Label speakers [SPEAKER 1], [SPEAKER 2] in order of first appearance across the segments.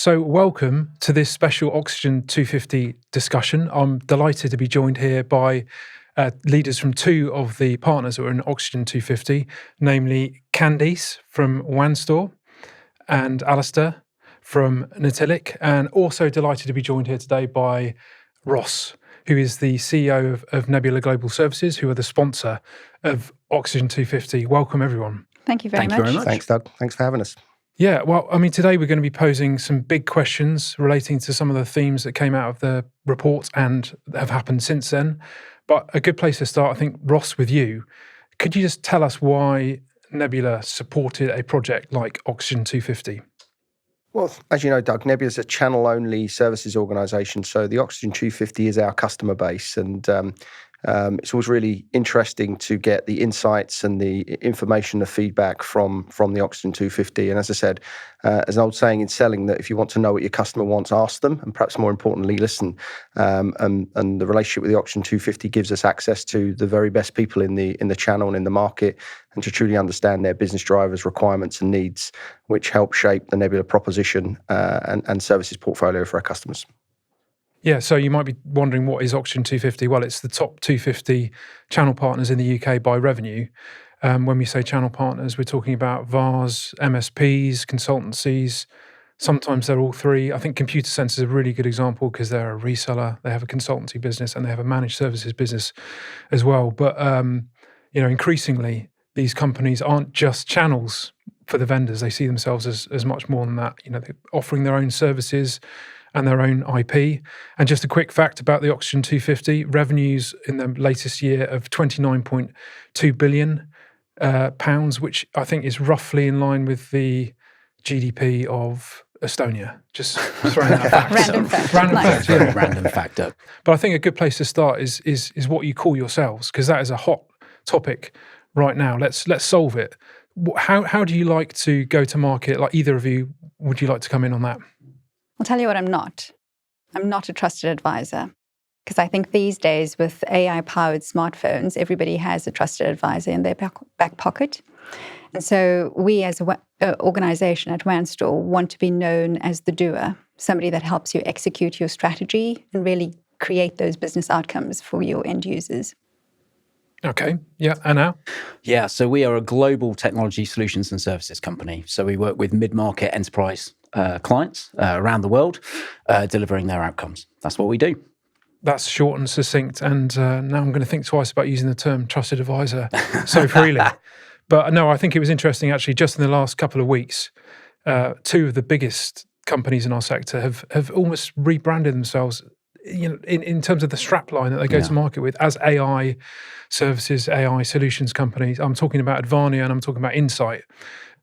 [SPEAKER 1] So welcome to this special Oxygen 250 discussion. I'm delighted to be joined here by leaders from two of the partners that are in Oxygen 250, namely Candice from Wanstor and Alastair from Natilik, and also delighted to be joined here today by Ross, who is the CEO of Nebula Global Services, who are the sponsor of Oxygen 250. Welcome, everyone.
[SPEAKER 2] Thank you very much.
[SPEAKER 3] Thanks, Doug. Thanks for having us.
[SPEAKER 1] Yeah, well, I mean, today we're going to be posing some big questions relating to some of the themes that came out of the report and have happened since then. But a good place to start, I think, Ross, with you. Could you just tell us why Nebula supported a project like Oxygen 250?
[SPEAKER 3] Well, as you know, Doug, Nebula is a channel-only services organisation, so the Oxygen 250 is our customer base, and it's always really interesting to get the insights and the information, the feedback from the Oxygen 250. And as I said, as an old saying in selling, that if you want to know what your customer wants, ask them, and perhaps more importantly, listen. And the relationship with the Oxygen 250 gives us access to the very best people in the channel and in the market, and to truly understand their business drivers, requirements, and needs, which help shape the Nebula proposition and services portfolio for our customers.
[SPEAKER 1] Yeah, so you might be wondering, what is Oxygen 250? Well, it's the top 250 channel partners in the UK by revenue. When we say channel partners, we're talking about VARs, MSPs, consultancies. Sometimes they're all three. I think Computer Sense is a really good example because they're a reseller, they have a consultancy business, and they have a managed services business as well. But increasingly, these companies aren't just channels for the vendors. They see themselves as much more than that. They're offering their own services and their own IP. And just a quick fact about the Oxygen 250, revenues in the latest year of £29.2 billion, which I think is roughly in line with the GDP of Estonia. Just throwing that fact.
[SPEAKER 4] Random fact up.
[SPEAKER 1] But I think a good place to start is what you call yourselves, because that is a hot topic right now. Let's solve it. How do you like to go to market? Like, either of you, would you like to come in on that?
[SPEAKER 2] I'll tell you what I'm not. I'm not a trusted advisor, because I think these days with AI-powered smartphones, everybody has a trusted advisor in their back pocket. And so we as an organization at Wanstor want to be known as the doer, somebody that helps you execute your strategy and really create those business outcomes for your end users.
[SPEAKER 1] Okay. Yeah. Anna?
[SPEAKER 4] Yeah. So we are a global technology solutions and services company. So we work with mid-market enterprise clients around the world, delivering their outcomes. That's what we do.
[SPEAKER 1] That's short and succinct. And now I'm going to think twice about using the term trusted advisor so freely. But no, I think it was interesting, actually, just in the last couple of weeks, two of the biggest companies in our sector have almost rebranded themselves, in terms of the strapline that they go to market with as AI services, AI solutions companies. I'm talking about Advania and I'm talking about Insight.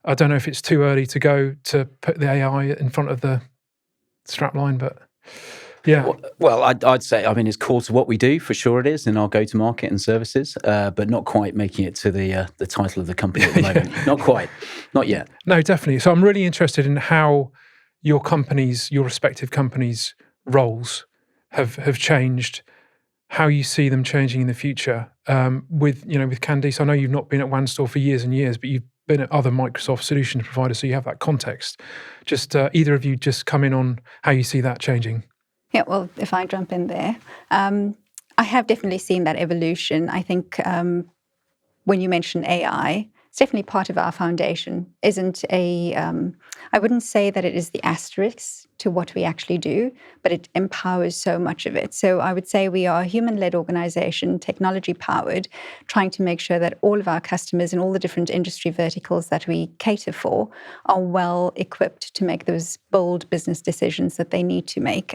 [SPEAKER 1] I don't know if it's too early to go to put the AI in front of the strapline, but yeah.
[SPEAKER 4] Well, I'd say, it's core to what we do, for sure it is, in our go-to-market and services, but not quite making it to the title of the company at the moment. Not quite. Not yet.
[SPEAKER 1] No, definitely. So I'm really interested in how your respective companies' roles have changed, how you see them changing in the future. With Candice, I know you've not been at Wanstor for years and years, but you've been at other Microsoft solutions providers, so you have that context. Just either of you just come in on how you see that changing.
[SPEAKER 2] Yeah, well, if I jump in there, I have definitely seen that evolution. I think when you mention AI, it's definitely part of our foundation. I wouldn't say that it is the asterisk to what we actually do, but it empowers so much of it. So I would say we are a human-led organization, technology-powered, trying to make sure that all of our customers in all the different industry verticals that we cater for are well equipped to make those bold business decisions that they need to make.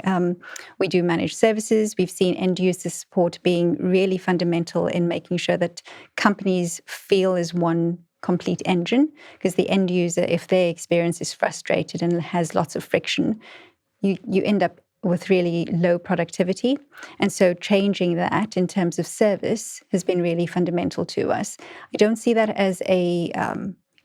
[SPEAKER 2] We do manage services. We've seen end-user support being really fundamental in making sure that companies feel as one complete engine, because the end user, if their experience is frustrated and has lots of friction, you end up with really low productivity. And so changing that in terms of service has been really fundamental to us. I don't see that as a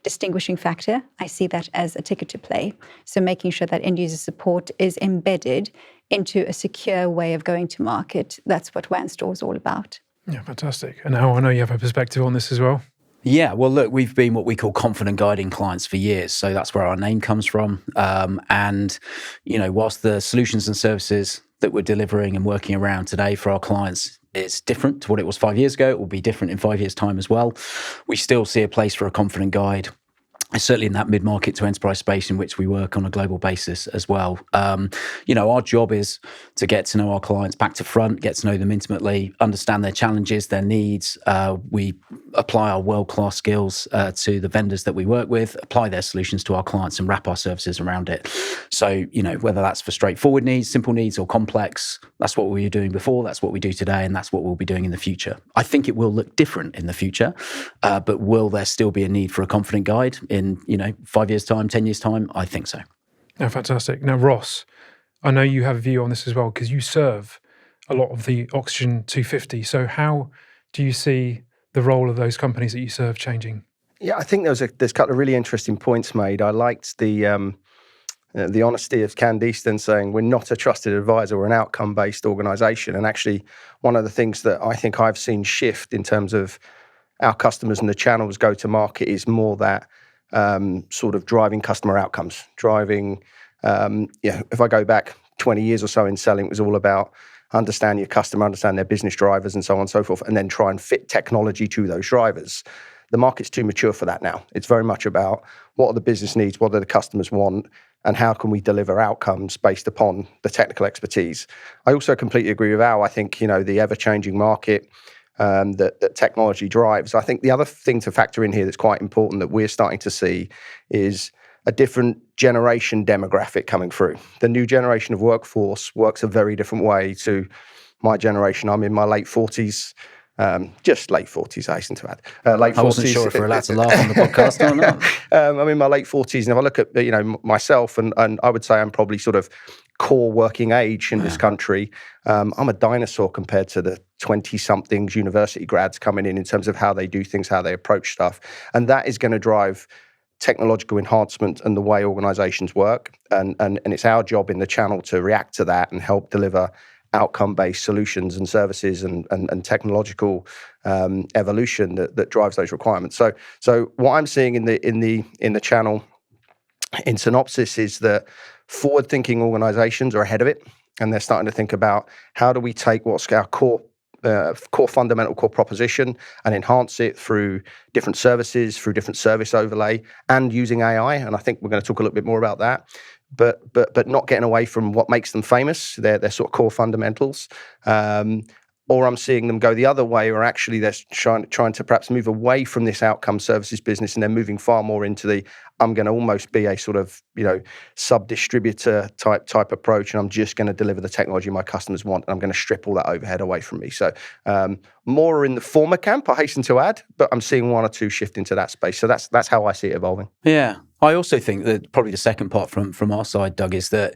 [SPEAKER 2] distinguishing factor. I see that as a ticket to play. So making sure that end user support is embedded into a secure way of going to market. That's what Wanstor is all about.
[SPEAKER 1] Yeah, fantastic. And now I know you have a perspective on this as well.
[SPEAKER 4] Yeah, well, look, we've been what we call confident guiding clients for years. So that's where our name comes from. And, whilst the solutions and services that we're delivering and working around today for our clients is different to what it was 5 years ago, it will be different in 5 years' time as well. We still see a place for a confident guide, certainly in that mid-market to enterprise space in which we work on a global basis as well. Our job is to get to know our clients back to front, get to know them intimately, understand their challenges, their needs. We apply our world-class skills to the vendors that we work with, apply their solutions to our clients and wrap our services around it. So, whether that's for straightforward needs, simple needs, or complex, that's what we were doing before, that's what we do today, and that's what we'll be doing in the future. I think it will look different in the future, but will there still be a need for a confident guide in 5 years' time, 10 years' time? I think so.
[SPEAKER 1] Oh, fantastic. Now, Ross, I know you have a view on this as well because you serve a lot of the Oxygen 250. So how do you see the role of those companies that you serve changing?
[SPEAKER 3] Yeah, I think there's a couple of really interesting points made. I liked the honesty of Candice then saying we're not a trusted advisor, we're an outcome-based organisation. And actually, one of the things that I think I've seen shift in terms of our customers and the channels go to market is more that sort of driving customer outcomes. If I go back 20 years or so in selling, it was all about understand your customer, understand their business drivers and so on and so forth, and then try and fit technology to those drivers. The market's too mature for that now. It's very much about what are the business needs, what do the customers want, and how can we deliver outcomes based upon the technical expertise. I also completely agree with Al. I think, the ever-changing market that technology drives. I think the other thing to factor in here that's quite important that we're starting to see is a different generation demographic coming through. The new generation of workforce works a very different way to my generation. I'm in my late 40s. Just late 40s, I hasten to add. Late 40s.
[SPEAKER 4] I wasn't sure if we're allowed to laugh on the podcast or not.
[SPEAKER 3] I'm in my late 40s, and if I look at myself, and I would say I'm probably sort of core working age in this country. I'm a dinosaur compared to the 20-somethings university grads coming in terms of how they do things, how they approach stuff, and that is going to drive technological enhancement and the way organizations work. And it's our job in the channel to react to that and help deliver outcome-based solutions and services and technological evolution that drives those requirements. So what I'm seeing in the channel in synopsis is that forward-thinking organizations are ahead of it, and they're starting to think about how do we take what's our core fundamental core proposition and enhance it through different services, through different service overlay, and using AI. And I think we're going to talk a little bit more about that. But not getting away from what makes them famous, their sort of core fundamentals. Or I'm seeing them go the other way, or actually they're trying to perhaps move away from this outcome services business, and they're moving far more into the I'm going to almost be a sort of sub-distributor type approach, and I'm just going to deliver the technology my customers want, and I'm going to strip all that overhead away from me. So more in the former camp, I hasten to add, but I'm seeing one or two shift into that space. So that's how I see it evolving.
[SPEAKER 4] Yeah. I also think that probably the second part from our side, Doug, is that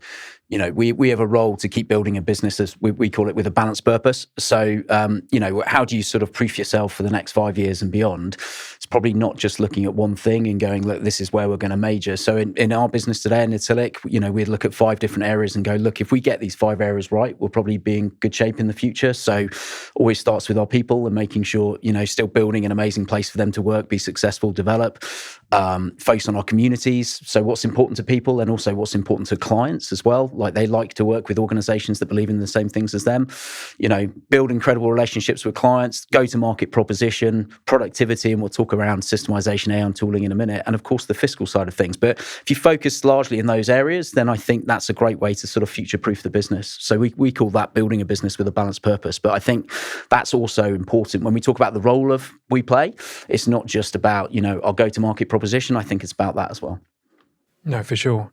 [SPEAKER 4] we have a role to keep building a business, as we call it, with a balanced purpose. So how do you sort of proof yourself for the next 5 years and beyond? It's probably not just looking at one thing and going, look, this is where we're going to major. So in our business today in Natilik, we'd look at 5 different areas and go, look, if we get these 5 areas right, we'll probably be in good shape in the future. So always starts with our people and making sure still building an amazing place for them to work, be successful, develop. Focus on our communities. So what's important to people and also what's important to clients as well. Like they like to work with organizations that believe in the same things as them. Build incredible relationships with clients, go-to-market proposition, productivity, and we'll talk around systemization, AI and tooling in a minute, and of course the fiscal side of things. But if you focus largely in those areas, then I think that's a great way to sort of future-proof the business. So we call that building a business with a balanced purpose. But I think that's also important when we talk about the role of we play. It's not just about, our go-to-market proposition. I think it's about that as well.
[SPEAKER 1] No, for sure.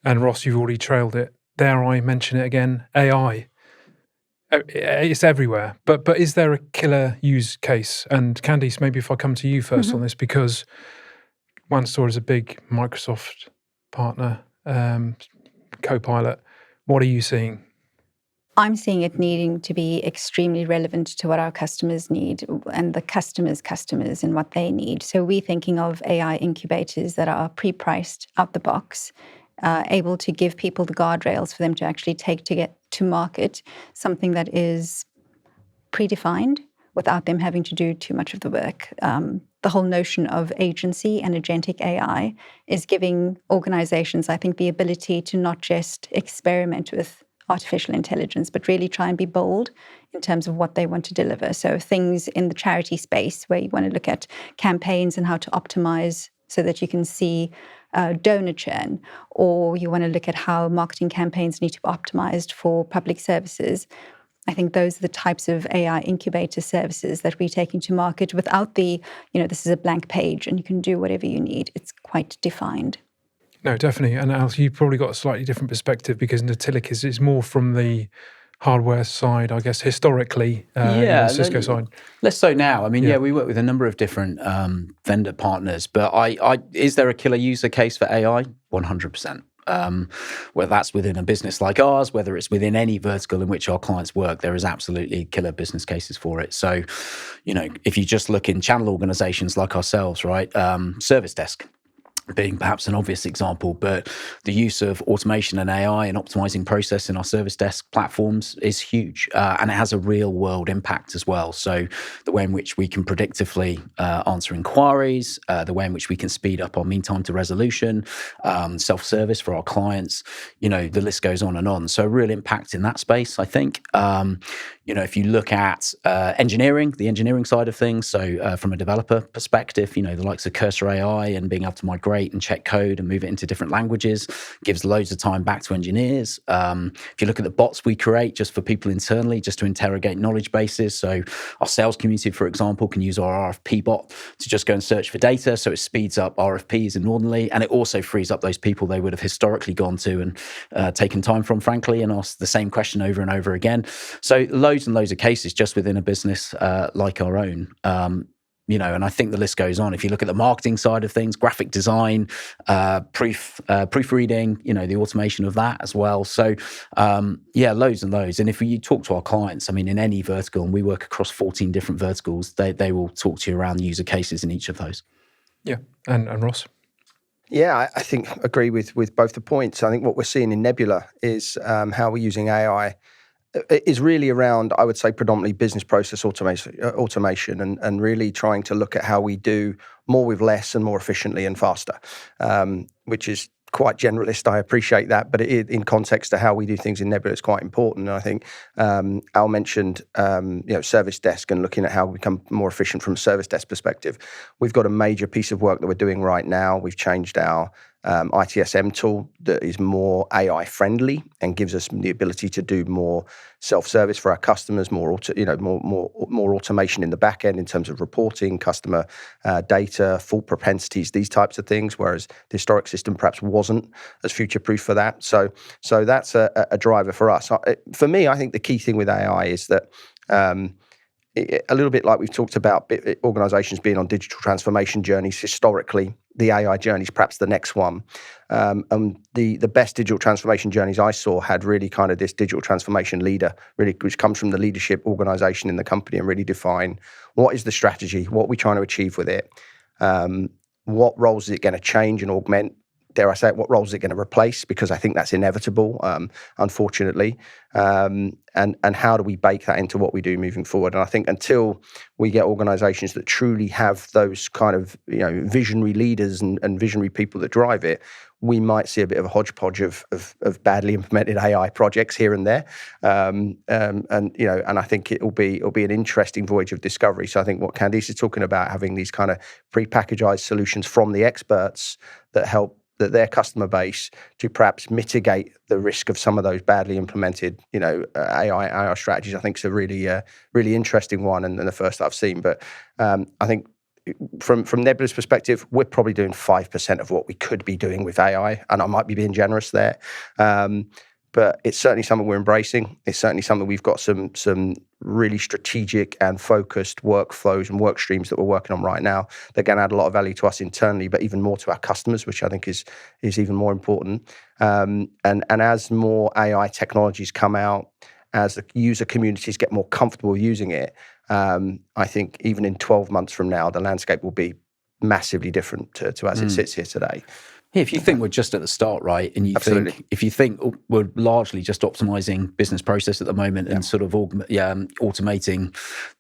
[SPEAKER 1] And Ross, you've already trailed it. Dare I mention it again? AI. It's everywhere. But is there a killer use case? And Candice, maybe if I come to you first on this, because Wanstor is a big Microsoft partner, Copilot. What are you seeing?
[SPEAKER 2] I'm seeing it needing to be extremely relevant to what our customers need and the customers' customers and what they need. So we're thinking of AI incubators that are pre-priced out the box, able to give people the guardrails for them to actually take to get to market, something that is predefined, without them having to do too much of the work. The whole notion of agency and agentic AI is giving organizations, I think, the ability to not just experiment with artificial intelligence, but really try and be bold in terms of what they want to deliver. So things in the charity space where you want to look at campaigns and how to optimize so that you can see donor churn, or you want to look at how marketing campaigns need to be optimized for public services. I think those are the types of AI incubator services that we're taking to market without the, this is a blank page and you can do whatever you need. It's quite defined.
[SPEAKER 1] No, definitely. And Al, you've probably got a slightly different perspective because Natilik is more from the hardware side, I guess, historically, Cisco side.
[SPEAKER 4] Less so now. I mean, we work with a number of different vendor partners, but is there a killer user case for AI? 100%. Whether that's within a business like ours, whether it's within any vertical in which our clients work, there is absolutely killer business cases for it. So, if you just look in channel organizations like ourselves, right, service desk being perhaps an obvious example, but the use of automation and AI and optimizing process in our service desk platforms is huge, and it has a real world impact as well. So the way in which we can predictively answer inquiries, the way in which we can speed up our mean time to resolution, self-service for our clients, the list goes on and on. So real impact in that space, I think. If you look at engineering, the engineering side of things, so from a developer perspective, the likes of Cursor AI and being able to migrate and check code and move it into different languages gives loads of time back to engineers. If you look at the bots we create just for people internally, just to interrogate knowledge bases, so our sales community, for example, can use our RFP bot to just go and search for data, so it speeds up RFPs inordinately, and it also frees up those people they would have historically gone to and taken time from, frankly, and asked the same question over and over again. So loads and loads of cases just within a business like our own. And I think the list goes on. If you look at the marketing side of things, graphic design, proofreading, the automation of that as well. So, loads and loads. And if you talk to our clients, in any vertical, and we work across 14 different verticals, they will talk to you around user cases in each of those.
[SPEAKER 1] Yeah. And Ross?
[SPEAKER 3] Yeah, I think agree with both the points. I think what we're seeing in Nebula is how we're using AI is really around, I would say, predominantly business process automation and really trying to look at how we do more with less and more efficiently and faster, which is quite generalist. I appreciate that, but in context to how we do things in Nebula is quite important. And I think Al mentioned, service desk and looking at how we become more efficient from a service desk perspective. We've got a major piece of work that we're doing right now. We've changed our ITSM tool that is more AI friendly and gives us the ability to do more self-service for our customers, more automation in the back end in terms of reporting, customer data, fault propensities, these types of things. Whereas the historic system perhaps wasn't as future-proof for that. So that's a driver for us. For me, I think the key thing with AI is that a little bit like we've talked about organizations being on digital transformation journeys historically, the AI journey is perhaps the next one. The best digital transformation journeys I saw had really kind of this digital transformation leader, really, which comes from the leadership organization in the company and really define what is the strategy, what we're trying to achieve with it, what roles is it going to change and augment, dare I say it, what roles is it going to replace? Because I think that's inevitable, unfortunately. And how do we bake that into what we do moving forward? And I think until we get organizations that truly have those kind of visionary leaders and visionary people that drive it, we might see a bit of a hodgepodge of badly implemented AI projects here and there. And I think it'll be an interesting voyage of discovery. So I think what Candice is talking about, having these kind of prepackaged solutions from the experts that help their customer base to perhaps mitigate the risk of some of those badly implemented, AI strategies, I think is a really interesting one and the first I've seen. But I think from Nebula's perspective, we're probably doing 5% of what we could be doing with AI, and I might be being generous there. But it's certainly something we're embracing. It's certainly something we've got some really strategic and focused workflows and work streams that we're working on right now. They're going to add a lot of value to us internally, but even more to our customers, which I think is even more important. And as more AI technologies come out, as the user communities get more comfortable using it, I think even in 12 months from now, the landscape will be massively different to as it sits here today.
[SPEAKER 4] Yeah, if you think we're just at the start, right, and if you think we're largely just optimizing business process at the moment and sort of automating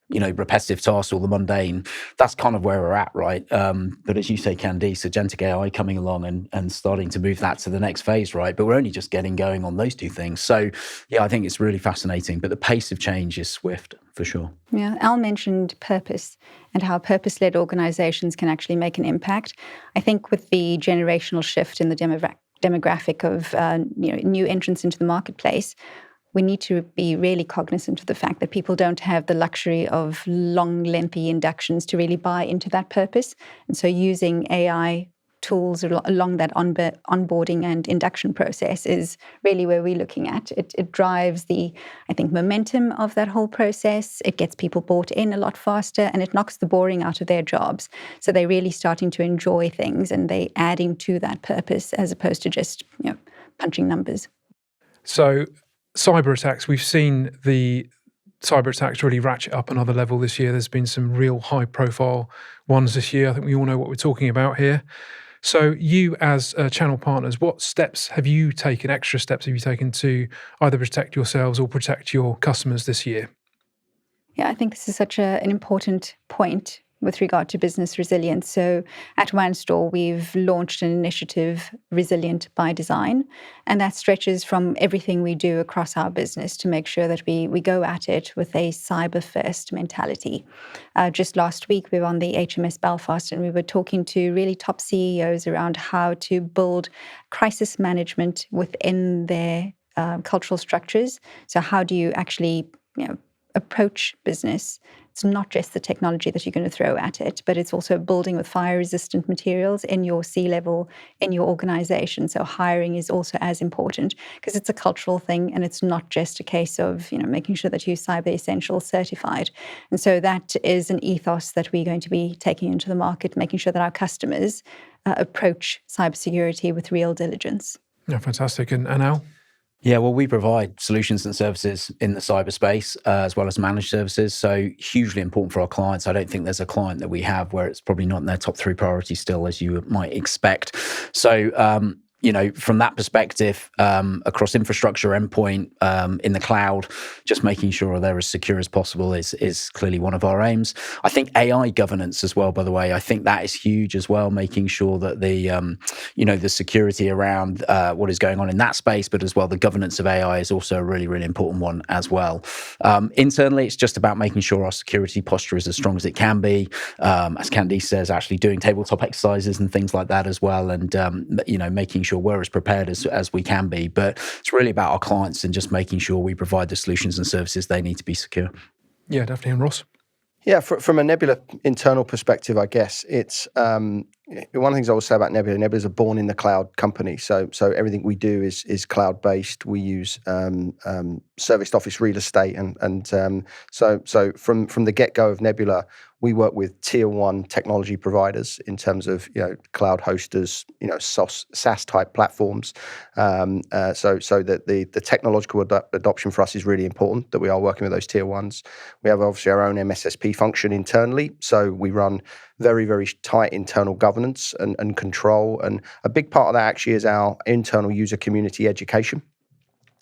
[SPEAKER 4] repetitive tasks or the mundane. That's kind of where we're at, right? But as you say, Candice, agentic AI coming along and starting to move that to the next phase, right? But we're only just getting going on those two things. So yeah, I think it's really fascinating, but the pace of change is swift for sure.
[SPEAKER 2] Yeah, Al mentioned purpose and how purpose-led organizations can actually make an impact. I think with the generational shift in the demographic of new entrants into the marketplace, we need to be really cognizant of the fact that people don't have the luxury of long, lengthy inductions to really buy into that purpose. And so using AI tools along that onboarding and induction process is really where we're looking at. It drives the, I think, momentum of that whole process. It gets people bought in a lot faster, and it knocks the boring out of their jobs. So they're really starting to enjoy things, and they're adding to that purpose as opposed to just punching numbers.
[SPEAKER 1] So cyber attacks, we've seen the cyber attacks really ratchet up another level this year. There's been some real high profile ones this year. I think we all know what we're talking about here. So you as channel partners, what steps have you taken, extra steps have you taken to either protect yourselves or protect your customers this year?
[SPEAKER 2] Yeah, I think this is such an important point with regard to business resilience. So at Wanstor, we've launched an initiative, Resilient by Design, and that stretches from everything we do across our business to make sure that we go at it with a cyber-first mentality. Just last week, we were on the HMS Belfast, and we were talking to really top CEOs around how to build crisis management within their cultural structures. So how do you actually approach business? It's not just the technology that you're going to throw at it, but it's also building with fire-resistant materials in your C-level, in your organization. So hiring is also as important because it's a cultural thing, and it's not just a case of making sure that you're Cyber Essentials certified. And so that is an ethos that we're going to be taking into the market, making sure that our customers approach cybersecurity with real diligence.
[SPEAKER 1] Yeah, fantastic. And Al?
[SPEAKER 4] Yeah, well, we provide solutions and services in the cyberspace as well as managed services. So hugely important for our clients. I don't think there's a client that we have where it's probably not in their top 3 priorities still, as you might expect. So, from that perspective, across infrastructure, endpoint, in the cloud, just making sure they're as secure as possible is clearly one of our aims. I think AI governance as well, by the way, I think that is huge as well, making sure that the security around what is going on in that space, but as well the governance of AI is also a really, really important one as well. Internally, it's just about making sure our security posture is as strong as it can be. As Candice says, actually doing tabletop exercises and things like that as well, and making sure we're as prepared as we can be. But it's really about our clients and just making sure we provide the solutions and services they need to be secure.
[SPEAKER 1] Yeah, definitely. And Ross?
[SPEAKER 3] Yeah, from a Nebula internal perspective, I guess it's one of the things I will say about Nebula. Nebula is a born in the cloud company, so everything we do is cloud based. We use serviced office real estate, and so from the get go of Nebula, we work with tier 1 technology providers in terms of cloud hosters, SaaS type platforms. So that the technological adoption for us is really important. That we are working with those tier 1s. We have obviously our own MSSP function internally, so we run very, very tight internal governance and control. And a big part of that actually is our internal user community education.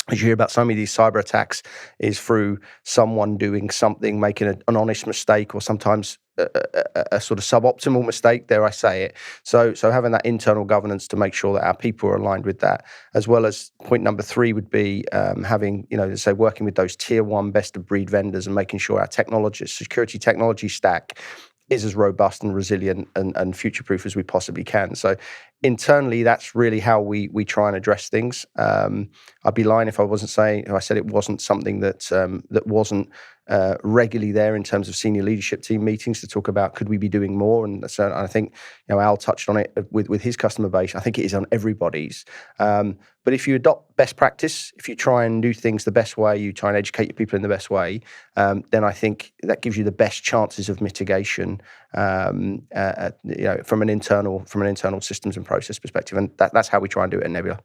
[SPEAKER 3] As you hear about so many of these cyber attacks is through someone doing something, making an honest mistake, or sometimes a sort of suboptimal mistake, dare I say it. So having that internal governance to make sure that our people are aligned with that, as well as point number 3 would be having, working with those tier 1 best of breed vendors and making sure our security technology stack is as robust and resilient and future-proof as we possibly can. So internally, that's really how we try and address things. I'd be lying if I said it wasn't something that wasn't regularly there in terms of senior leadership team meetings to talk about could we be doing more. And so I think Al touched on it with his customer base. I think it is on everybody's. But if you adopt best practice, if you try and do things the best way, you try and educate your people in the best way, then I think that gives you the best chances of mitigation from an internal systems and process perspective. And that's how we try and do it in Nebula.